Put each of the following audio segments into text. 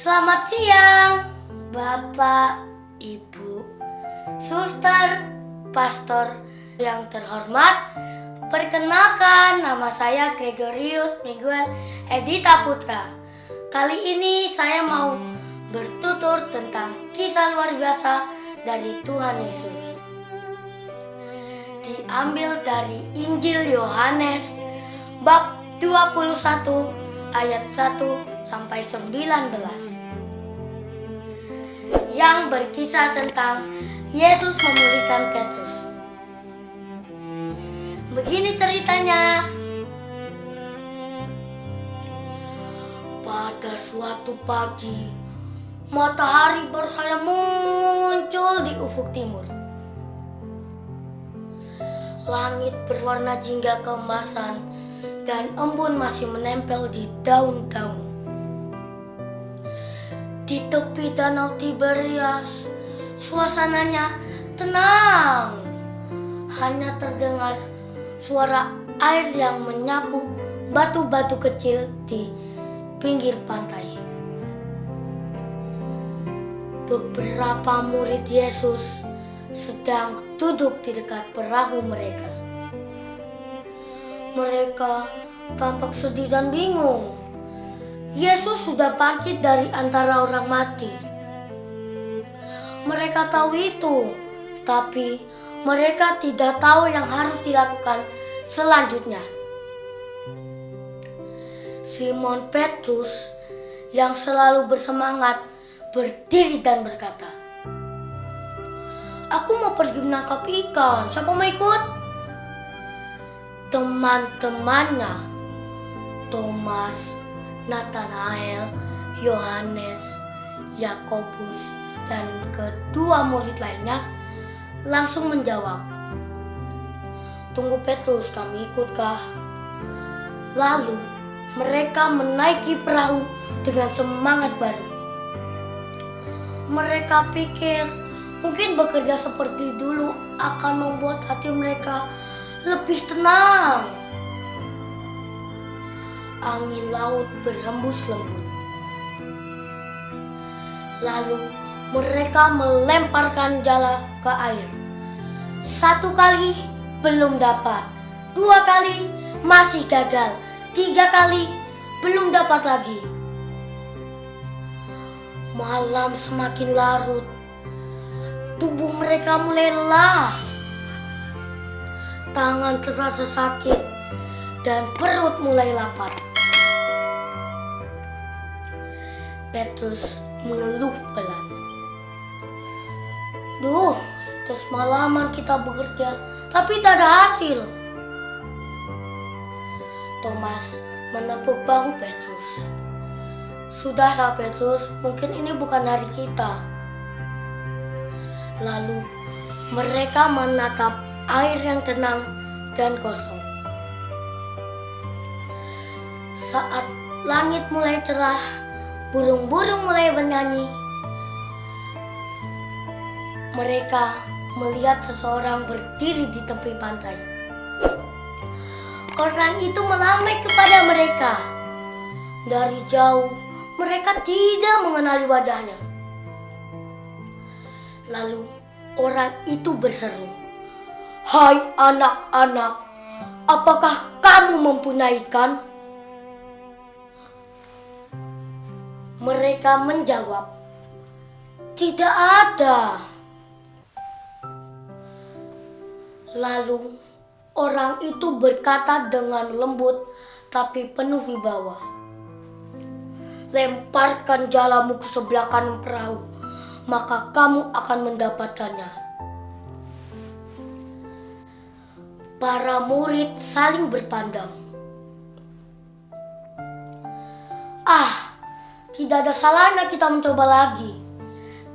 Selamat siang, Bapak, Ibu, Suster, Pastor yang terhormat. Perkenalkan, nama saya Gregorius Miguel Edita Putra. Kali ini saya mau bertutur tentang kisah luar biasa dari Tuhan Yesus. Diambil dari Injil Yohanes bab 21 ayat 1 sampai 19 yang berkisah tentang Yesus memulihkan Petrus. Begini ceritanya. Pada suatu pagi, matahari baru saja muncul di ufuk timur. Langit berwarna jingga keemasan dan embun masih menempel di daun-daun. Di tepi danau Tiberias, suasananya tenang. Hanya terdengar suara air yang menyapu batu-batu kecil di pinggir pantai. Beberapa murid Yesus sedang duduk di dekat perahu mereka. Mereka tampak sedih dan bingung. Yesus sudah bangkit dari antara orang mati. Mereka tahu itu, tapi mereka tidak tahu yang harus dilakukan selanjutnya. Simon Petrus yang selalu bersemangat berdiri dan berkata, "Aku mau pergi menangkap ikan, siapa mau ikut?" Teman-temannya, Thomas, Nathanael, Yohanes, Yakobus, dan kedua murid lainnya langsung menjawab, "Tunggu Petrus, kami ikutkah?" Lalu mereka menaiki perahu dengan semangat baru. Mereka pikir mungkin bekerja seperti dulu akan membuat hati mereka lebih tenang. Angin laut berhembus lembut. Lalu mereka melemparkan jala ke air. 1 kali belum dapat, 2 kali masih gagal, 3 kali belum dapat lagi. Malam semakin larut, tubuh mereka mulai lelah. Tangan terasa sakit dan perut mulai lapar. Petrus mengeluh pelan. "Duh, sudah semalaman kita bekerja, tapi tak ada hasil." Thomas menepuk bahu Petrus. "Sudahlah Petrus, mungkin ini bukan hari kita." Lalu mereka menatap air yang tenang dan kosong. Saat langit mulai cerah, burung-burung mulai bernyanyi. Mereka melihat seseorang berdiri di tepi pantai. Orang itu melambai kepada mereka. Dari jauh, mereka tidak mengenali wajahnya. Lalu orang itu berseru, "Hai anak-anak, apakah kamu mempunyai ikan?" Mereka menjawab, "Tidak ada." Lalu orang itu berkata dengan lembut tapi penuh wibawa, "Lemparkan jalamu ke sebelah kanan perahu, maka kamu akan mendapatkannya." Para murid saling berpandang. "Tidak ada salahnya kita mencoba lagi,"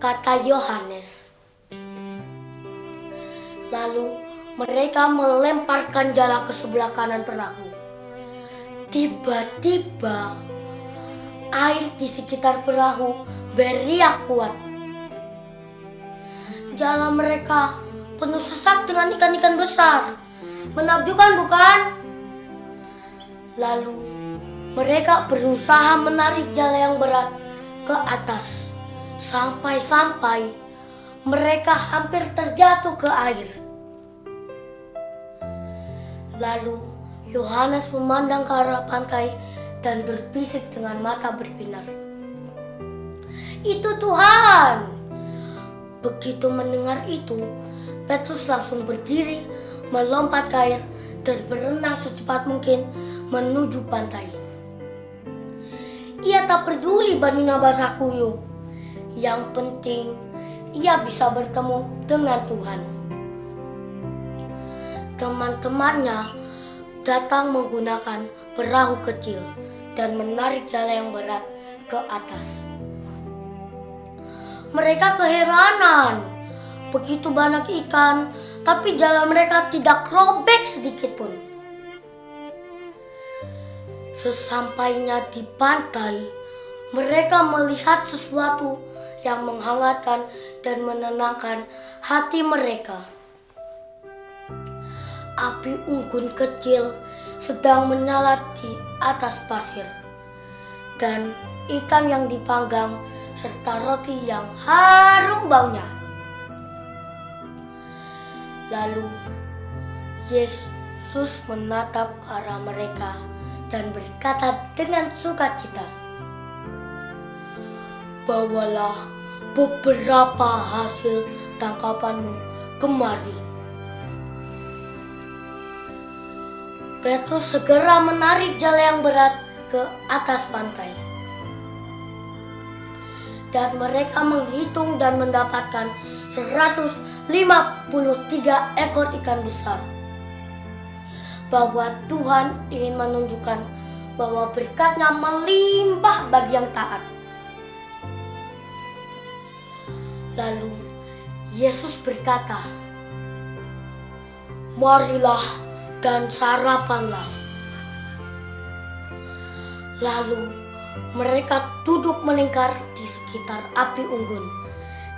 kata Yohanes. Lalu mereka melemparkan jala ke sebelah kanan perahu. Tiba-tiba air di sekitar perahu beriak kuat. Jala mereka penuh sesak dengan ikan-ikan besar. Menakjubkan bukan? Lalu mereka berusaha menarik jala yang berat ke atas, sampai-sampai mereka hampir terjatuh ke air. Lalu Yohanes memandang ke arah pantai dan berbisik dengan mata berbinar, "Itu Tuhan!" Begitu mendengar itu, Petrus langsung berdiri, melompat ke air, dan berenang secepat mungkin menuju pantai. Ia tak peduli bajunya basah kuyup. Yang penting, ia bisa bertemu dengan Tuhan. Teman-temannya datang menggunakan perahu kecil dan menarik jala yang berat ke atas. Mereka keheranan, begitu banyak ikan, tapi jala mereka tidak robek sedikit pun. Sesampainya di pantai, mereka melihat sesuatu yang menghangatkan dan menenangkan hati mereka. Api unggun kecil sedang menyala di atas pasir, dan ikan yang dipanggang serta roti yang harum baunya. Lalu Yesus menatap ke arah mereka dan berkata dengan sukacita, "Bawalah beberapa hasil tangkapanmu kemari." Petrus segera menarik jala yang berat ke atas pantai. Dan mereka menghitung dan mendapatkan 153 ekor ikan besar. Bahwa Tuhan ingin menunjukkan bahwa berkat-Nya melimpah bagi yang taat. Lalu Yesus berkata, "Marilah dan sarapanlah." Lalu mereka duduk melingkar di sekitar api unggun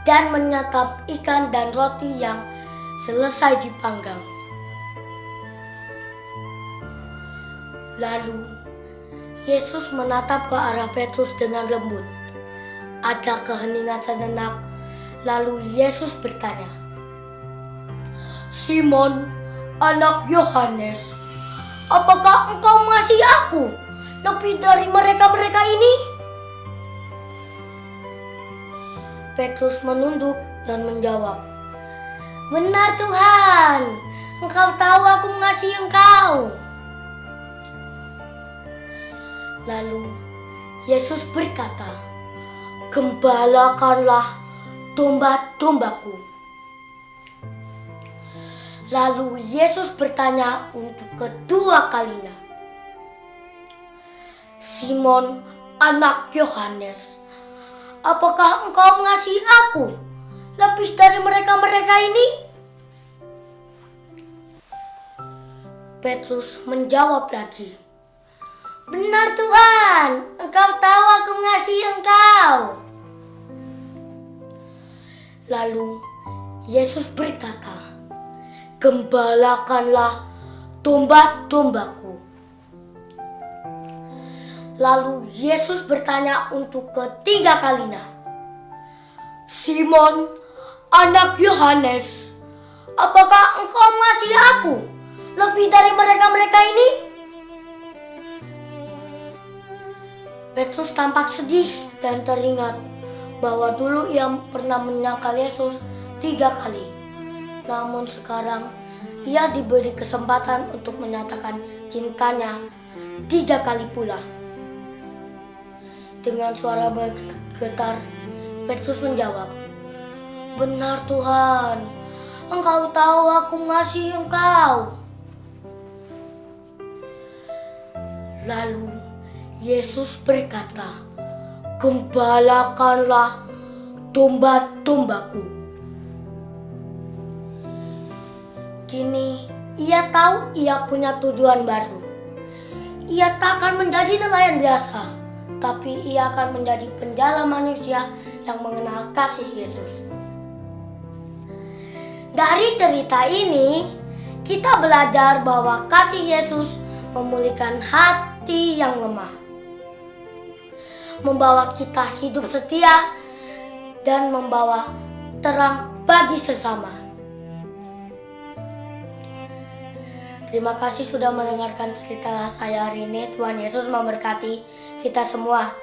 dan menyantap ikan dan roti yang selesai dipanggang. Lalu Yesus menatap ke arah Petrus dengan lembut. Ada keheningan sejenak, lalu Yesus bertanya, "Simon, anak Yohanes, apakah engkau mengasihi aku lebih dari mereka-mereka ini?" Petrus menunduk dan menjawab, "Benar Tuhan, Engkau tahu aku mengasihi Engkau." Lalu Yesus berkata, "Gembalakanlah domba-dombaku." Lalu Yesus bertanya untuk kedua kalinya, "Simon, anak Yohanes, apakah engkau mengasihi aku lebih dari mereka-mereka ini?" Petrus menjawab lagi, "Benar Tuhan, Engkau tahu aku mengasihi Engkau." Lalu Yesus berkata, "Gembalakanlah domba-dombaku." Lalu Yesus bertanya untuk ketiga kalinya, "Simon, anak Yohanes, apakah engkau mengasihi aku lebih dari mereka-mereka ini?" Petrus tampak sedih dan teringat bahwa dulu ia pernah menyangkal Yesus 3 kali. Namun sekarang ia diberi kesempatan untuk menyatakan cintanya 3 kali pula. Dengan suara bergetar, Petrus menjawab, "Benar Tuhan, Engkau tahu aku mengasihi Engkau." Lalu Yesus berkata, "Gembalakanlah domba-dombaku." Kini ia tahu ia punya tujuan baru. Ia tak akan menjadi nelayan biasa, tapi ia akan menjadi penjala manusia yang mengenal kasih Yesus. Dari cerita ini, kita belajar bahwa kasih Yesus memulihkan hati yang lemah. membawa kita hidup setia dan membawa terang bagi sesama. Terima kasih sudah mendengarkan cerita saya hari ini. Tuhan Yesus memberkati kita semua.